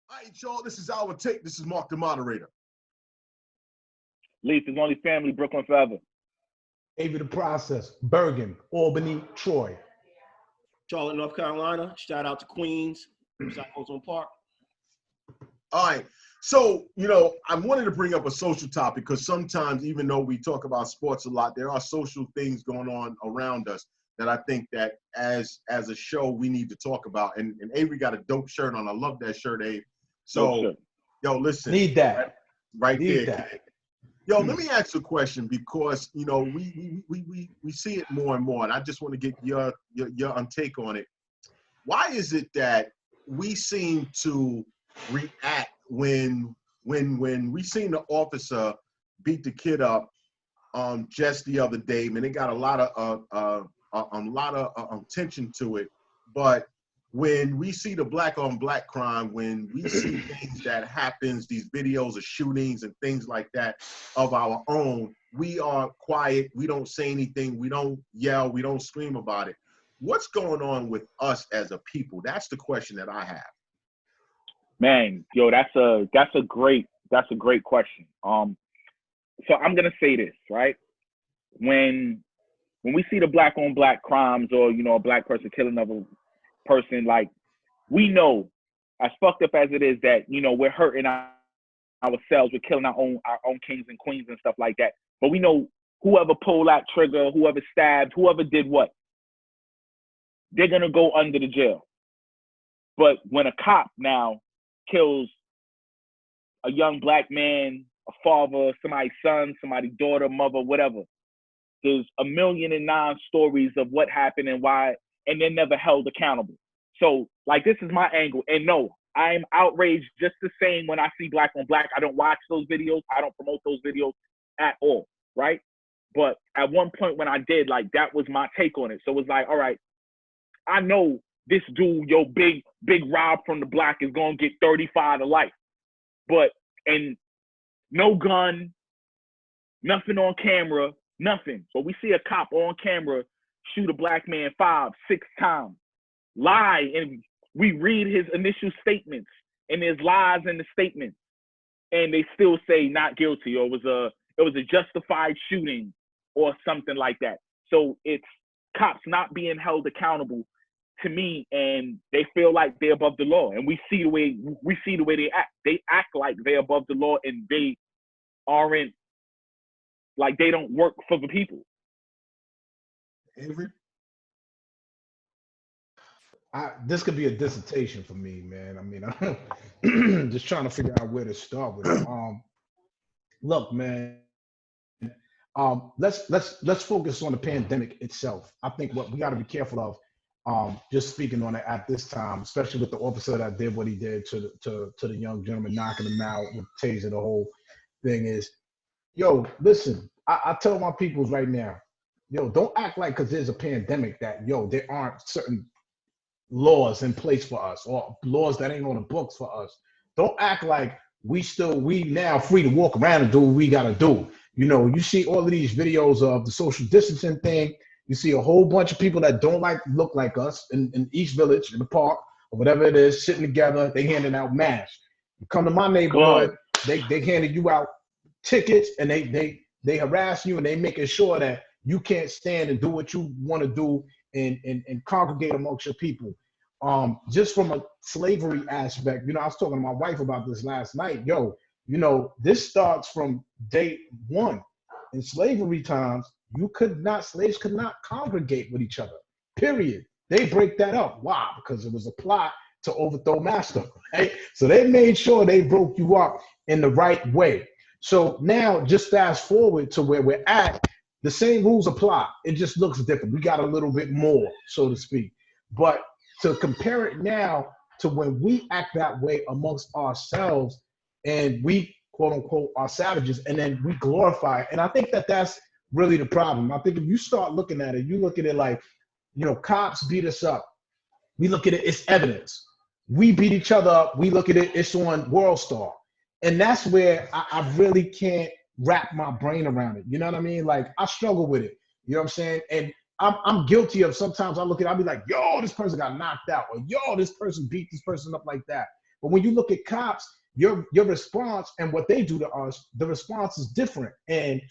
All right, y'all, this is our take. This is Mark, the moderator. Leaf is only family, Brooklyn forever. David the Process, Bergen, Albany, Troy. Charlotte, North Carolina. Shout out to Queens, South Ozone Park. All right. So, I wanted to bring up a social topic because sometimes, even though we talk about sports a lot, there are social things going on around us that I think that as a show we need to talk about. And Avery got a dope shirt on. I love that shirt, Abe. So, yo, listen. Need that. Right Need there. that. Yo, let me ask you a question because, we see it more and more, and I just want to get your take on it. Why is it that we seem to react when we seen the officer beat the kid up just the other day? Man, it got a lot of attention to it. But when we see the black on black crime, when we see things that happens, these videos of shootings and things like that of our own, we are quiet. We don't say anything. We don't yell. We don't scream about it. What's going on with us as a people? That's the question that I have. Man, yo, that's a great question. So I'm gonna say this, right? When we see the black on black crimes, or a black person killing another person, like, we know, as fucked up as it is, that we're hurting ourselves, we're killing our own kings and queens and stuff like that. But we know whoever pulled that trigger, whoever stabbed, whoever did what, they're gonna go under the jail. But when a cop now kills a young black man, a father, somebody's son, somebody's daughter, mother, whatever, there's 1,000,009 stories of what happened and why, and they're never held accountable. So, like, this is my angle. And no, I'm outraged just the same when I see black on black. I don't watch those videos. I don't promote those videos at all, right? But at one point when I did, like, that was my take on it. So it was like, all right, I know this dude, big Rob from the block, is going to get 35 to life. But, and no gun, nothing on camera, nothing. But we see a cop on camera shoot a black man 5, 6 times, lie, and we read his initial statements, and there's lies in the statements, and they still say not guilty, or it was a justified shooting or something like that. So it's cops not being held accountable, to me, and they feel like they're above the law. And we see the way they act. They act like they're above the law, and they aren't, like, they don't work for the people. Avery? This could be a dissertation for me, man. I mean, I'm just trying to figure out where to start with it. Look, man. Let's focus on the pandemic itself. I think what we got to be careful of, just speaking on it at this time, especially with the officer that did what he did to the young gentleman, knocking him out with taser, the whole thing is, yo, listen, I tell my peoples right now, yo, don't act like because there's a pandemic that, there aren't certain laws in place for us, or laws that ain't on the books for us. Don't act like we now free to walk around and do what we gotta do. You see all of these videos of the social distancing thing. You see a whole bunch of people that don't look like us in East Village, in the park, or whatever it is, sitting together, they handing out masks. You come to my neighborhood, they handing you out tickets, and they harass you, and they making sure that you can't stand and do what you want to do and congregate amongst your people. Just from a slavery aspect, I was talking to my wife about this last night. This starts from day one. In slavery times, slaves could not congregate with each other, period. They break that up. Why? Because it was a plot to overthrow master, right? So they made sure they broke you up in the right way. So now just fast forward to where we're at, the same rules apply. It just looks different. We got a little bit more, so to speak. But to compare it now to when we act that way amongst ourselves, and we, quote unquote, are savages, and then we glorify it. And I think that's really the problem. I think if you start looking at it, you look at it like, cops beat us up. We look at it, it's evidence. We beat each other up. We look at it, it's on World Star. And that's where I really can't wrap my brain around it. You know what I mean? Like, I struggle with it. You know what I'm saying? And I'm guilty of, sometimes I look at it, I'll be like, yo, this person got knocked out, or yo, this person beat this person up like that. But when you look at cops, your response and what they do to us, the response is different. And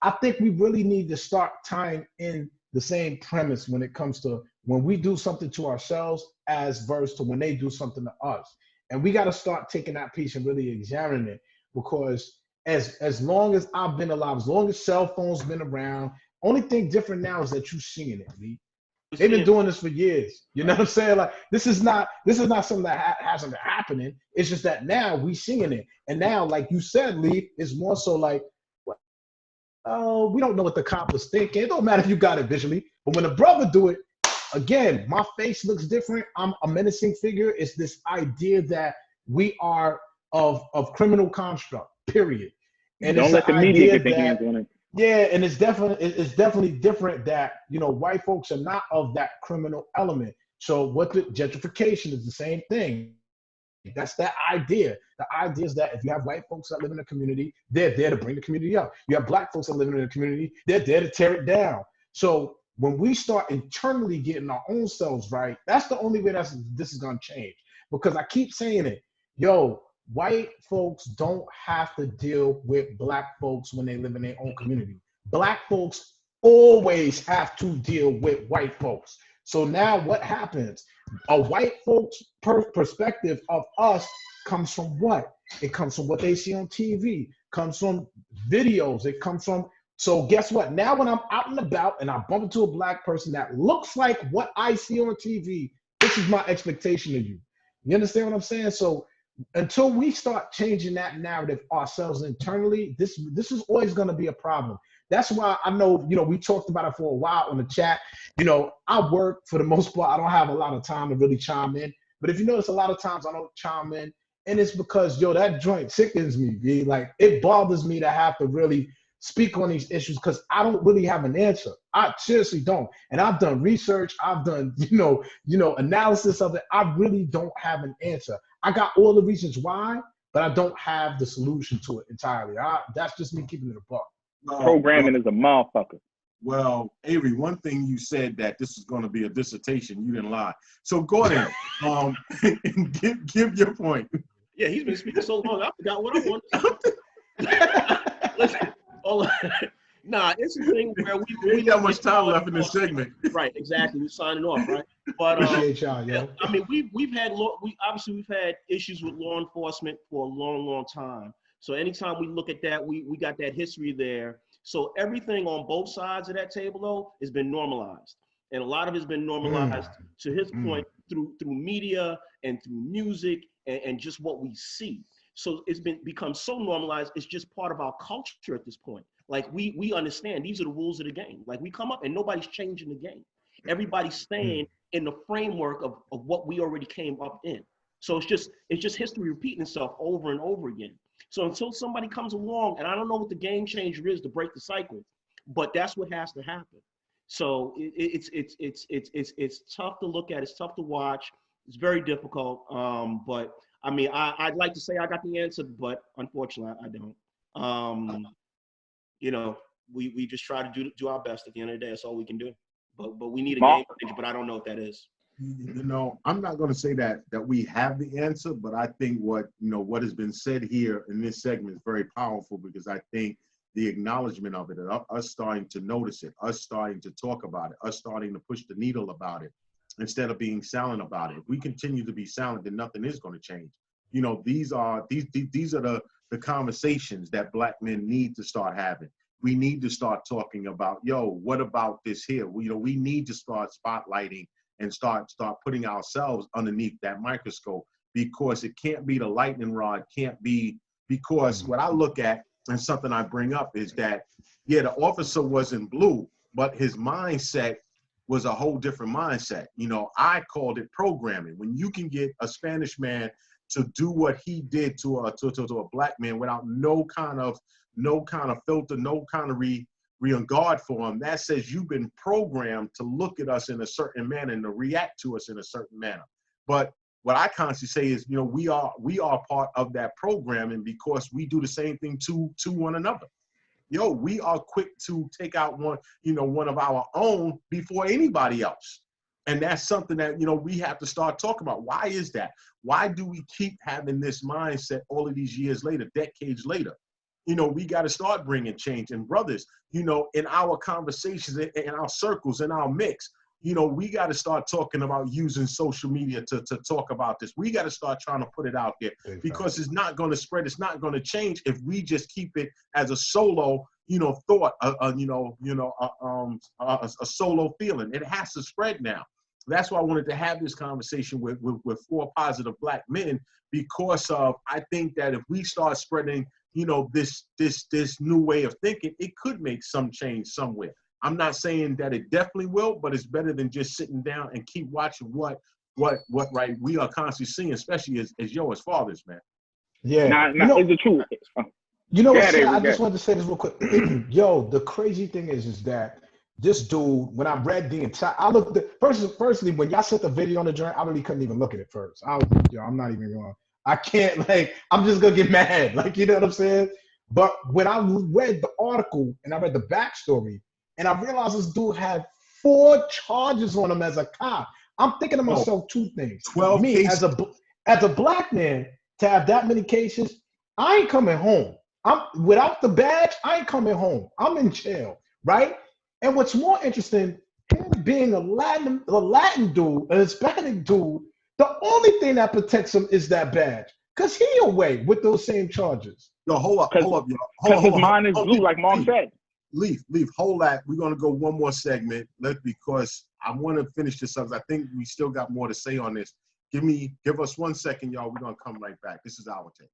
I think we really need to start tying in the same premise when it comes to when we do something to ourselves as versus to when they do something to us. And we got to start taking that piece and really examining it, because as long as I've been alive, as long as cell phones been around, only thing different now is that you're seeing it, Lee. They've been doing this for years. You know what I'm saying? Like this is not something that hasn't been happening. It's just that now we seeing it. And now, like you said, Lee, it's more so like, oh, we don't know what the cop was thinking. It don't matter if you got it visually. But when a brother do it, again, my face looks different. I'm a menacing figure. It's this idea that we are of criminal construct, period. And don't let the media get their hands on it. Yeah, and it's definitely different that, you know, white folks are not of that criminal element. So what the gentrification is the same thing. That's that idea. The idea is that if you have white folks that live in a community, they're there to bring the community up. You have black folks that live in a community, they're there to tear it down. So when we start internally getting our own selves right, that's the only way this is gonna change. Because I keep saying it, yo, white folks don't have to deal with black folks when they live in their own community. Black folks always have to deal with white folks. So now what happens? A white folks perspective of us comes from what? It comes from what they see on TV, comes from videos, it comes from, so guess what? Now when I'm out and about and I bump into a black person that looks like what I see on TV, this is my expectation of you. You understand what I'm saying? So until we start changing that narrative ourselves internally, this is always going to be a problem. That's why I know, you know, we talked about it for a while on the chat. You know, I work for the most part. I don't have a lot of time to really chime in. But if you notice, a lot of times I don't chime in. And it's because, yo, that joint sickens me, B. Like, it bothers me to have to really speak on these issues because I don't really have an answer. I seriously don't. And I've done research. I've done, you know, analysis of it. I really don't have an answer. I got all the reasons why, but I don't have the solution to it entirely. That's just me keeping it a buck. Programming is a motherfucker. Well, Avery, one thing you said that this is going to be a dissertation. You didn't lie. So go ahead, give your point. Yeah, he's been speaking so long, I forgot what I wanted. Listen, hold on. Nah, it's a thing where we ain't got much time left in this segment. Right, exactly. We're signing off, right? But Appreciate y'all, yo. I mean, we've had issues with law enforcement for a long time. So anytime we look at that, we got that history there. So everything on both sides of that table, though, has been normalized. And a lot of it's been normalized, to his point, through media and through music and just what we see. So it's become so normalized, it's just part of our culture at this point. Like we understand these are the rules of the game. Like we come up and nobody's changing the game. Everybody's staying in the framework of what we already came up in. So it's just history repeating itself over and over again. So until somebody comes along, and I don't know what the game changer is to break the cycle, but that's what has to happen. So it's tough to look at. It's tough to watch. It's very difficult. But I mean, I'd like to say I got the answer, but unfortunately, I don't. You know, we just try to do our best. At the end of the day, that's all we can do. But we need a game changer, but I don't know what that is. You know, I'm not going to say that we have the answer, but I think what has been said here in this segment is very powerful, because I think the acknowledgement of it, us starting to notice it, us starting to talk about it, us starting to push the needle about it, instead of being silent about it. If we continue to be silent, then nothing is going to change. You know, these are the conversations that black men need to start having. We need to start talking about, yo, what about this here? We need to start spotlighting and start putting ourselves underneath that microscope, because it can't be the lightning rod, because what I look at, and something I bring up, is that, yeah, the officer wasn't blue, but his mindset was a whole different mindset. You know, I called it programming. When you can get a Spanish man to do what he did to a black man without no kind of filter, no kind of regard for him, that says you've been programmed to look at us in a certain manner and to react to us in a certain manner. But what I constantly say is, we are part of that programming, because we do the same thing to one another. Yo, we are quick to take out one of our own before anybody else. And that's something that, you know, we have to start talking about. Why is that? Why do we keep having this mindset all of these years later, decades later? You know, we got to start bringing change. And brothers, you know, in our conversations, in our circles, in our mix, you know, we got to start talking about using social media to talk about this. We got to start trying to put it out there, because it's not going to spread. It's not going to change if we just keep it as a solo, you know, thought, a solo feeling. It has to spread now. That's why I wanted to have this conversation with 4 positive Black men, because of, I think that if we start spreading, you know, this new way of thinking, it could make some change somewhere. I'm not saying that it definitely will, but it's better than just sitting down and keep watching what right we are constantly seeing, especially as fathers, man. Yeah. You know, it's the truth. You know what, I just wanted to say this real quick. Yo, the crazy thing is that this dude, when I read the entire, I looked at, firstly, when y'all set the video on the joint, I really couldn't even look at it first. I was like, yo, I'm not even going, I can't, like, I'm just gonna get mad. Like, you know what I'm saying? But when I read the article and I read the backstory, and I realized this dude had 4 charges on him as a cop, I'm thinking to myself 2 things. 12 Me, cases. as a Black man, to have that many cases, I ain't coming home. I'm without the badge, I ain't coming home. I'm in jail, right? And what's more interesting, him being a Latin dude, a Hispanic dude, the only thing that protects him is that badge, because he away with those same charges. Yo, hold up, y'all. Because his mind is blue, like Mark said. Leave. Hold that. We're gonna go one more segment, because I want to finish this up. I think we still got more to say on this. Give us 1 second, y'all. We're gonna come right back. This is our take.